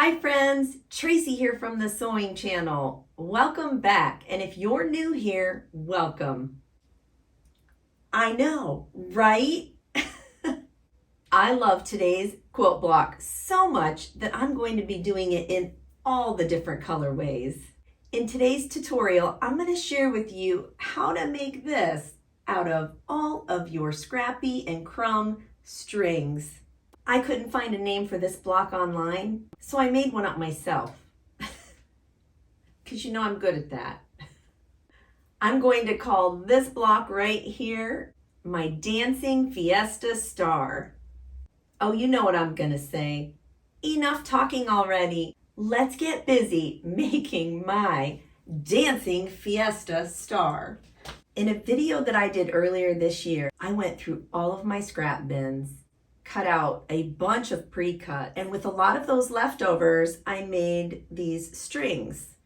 Hi friends, Tracy here from the Sewing Channel. Welcome back, and if you're new here, welcome. I know, right? I love today's quilt block so much that I'm going to be doing it in all the different colorways. In today's tutorial, I'm going to share with you how to make this out of all of your scrappy and crumb strings. I couldn't find a name for this block online, so I made one up myself. Because you know I'm good at that. I'm going to call this block right here my Dancing Fiesta Star. Oh, you know what I'm gonna say. Enough talking already. Let's get busy making my Dancing Fiesta Star. In a video that I did earlier this year, I went through all of my scrap bins, cut out a bunch of pre-cut, and with a lot of those leftovers, I made these strings.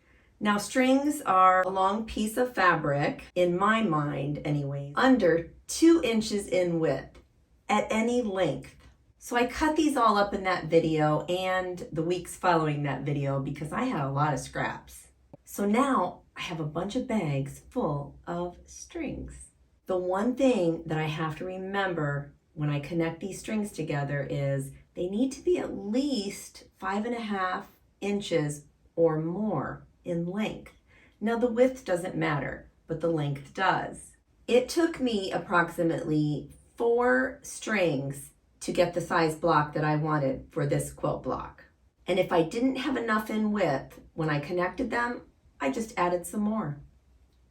Now, strings are a long piece of fabric, in my mind anyway, under 2 inches in width at any length. So I cut these all up in that video and the weeks following that video because I had a lot of scraps. So now I have a bunch of bags full of strings. The one thing that I have to remember when I connect these strings together is they need to be at least 5.5 inches or more in length. Now the width doesn't matter, but the length does. It took me approximately 4 strings to get the size block that I wanted for this quilt block. And if I didn't have enough in width, when I connected them, I just added some more.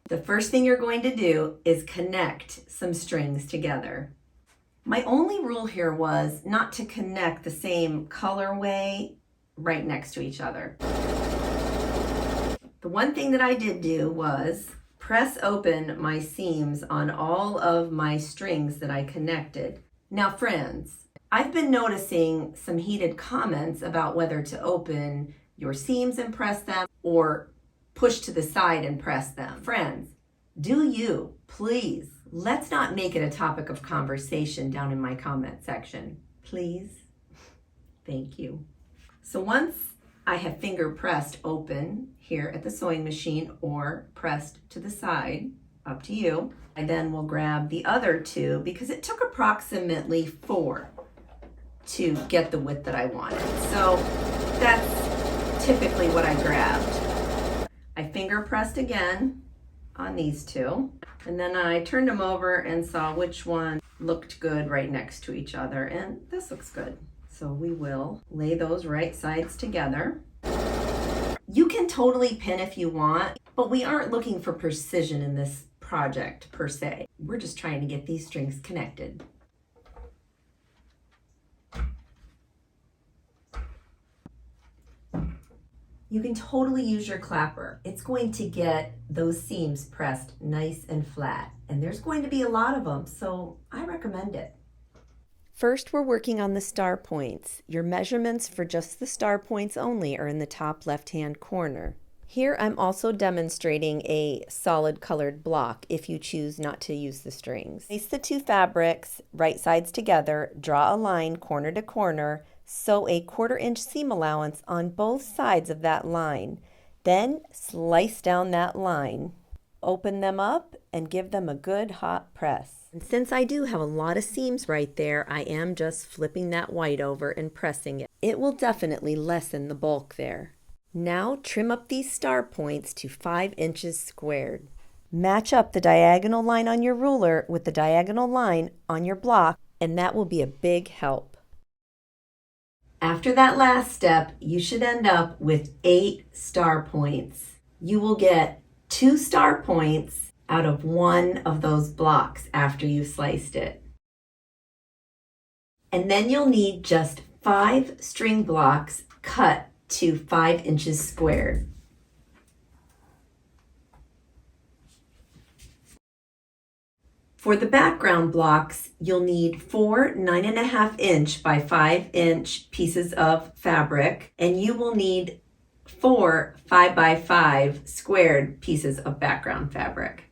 The first thing you're going to do is connect some strings together. My only rule here was not to connect the same colorway right next to each other. The one thing that I did do was press open my seams on all of my strings that I connected. Now friends, I've been noticing some heated comments about whether to open your seams and press them or push to the side and press them. Friends, do you, please. Let's not make it a topic of conversation down in my comment section, please. Thank you. So once I have finger pressed open here at the sewing machine or pressed to the side, up to you, I then will grab the other 2 because it took approximately 4 to get the width that I wanted. So that's typically what I grabbed. I finger pressed again on these 2, and then I turned them over and saw which one looked good right next to each other, and this looks good. So we will lay those right sides together. You can totally pin if you want, but we aren't looking for precision in this project per se. We're just trying to get these strings connected. You can totally use your clapper. It's going to get those seams pressed nice and flat, and there's going to be a lot of them, so I recommend it. First, we're working on the star points. Your measurements for just the star points only are in the top left-hand corner. Here I'm also demonstrating a solid colored block if you choose not to use the strings. Place the 2 fabrics right sides together, draw a line corner to corner, sew a 1/4 inch seam allowance on both sides of that line. Then slice down that line. Open them up and give them a good hot press. And since I do have a lot of seams right there, I am just flipping that white over and pressing it. It will definitely lessen the bulk there. Now trim up these star points to 5 inches squared. Match up the diagonal line on your ruler with the diagonal line on your block, and that will be a big help. After that last step, you should end up with 8 star points. You will get 2 star points out of one of those blocks after you've sliced it. And then you'll need just 5 string blocks cut to 5 inches squared. For the background blocks, you'll need 4 9.5 inch by 5 inch pieces of fabric, and you will need 4 5 by 5 squared pieces of background fabric.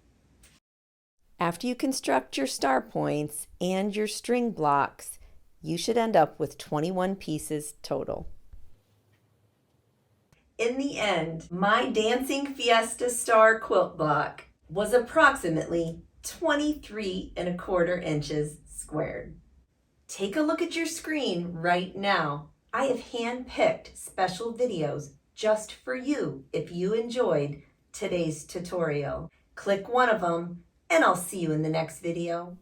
After you construct your star points and your string blocks, you should end up with 21 pieces total. In the end, my Dancing Fiesta Star quilt block was approximately 23¼ inches squared. Take a look at your screen right now. I have hand-picked special videos just for you if you enjoyed today's tutorial. Click one of them and I'll see you in the next video.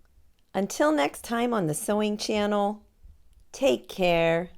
Until next time on the Sewing Channel, take care.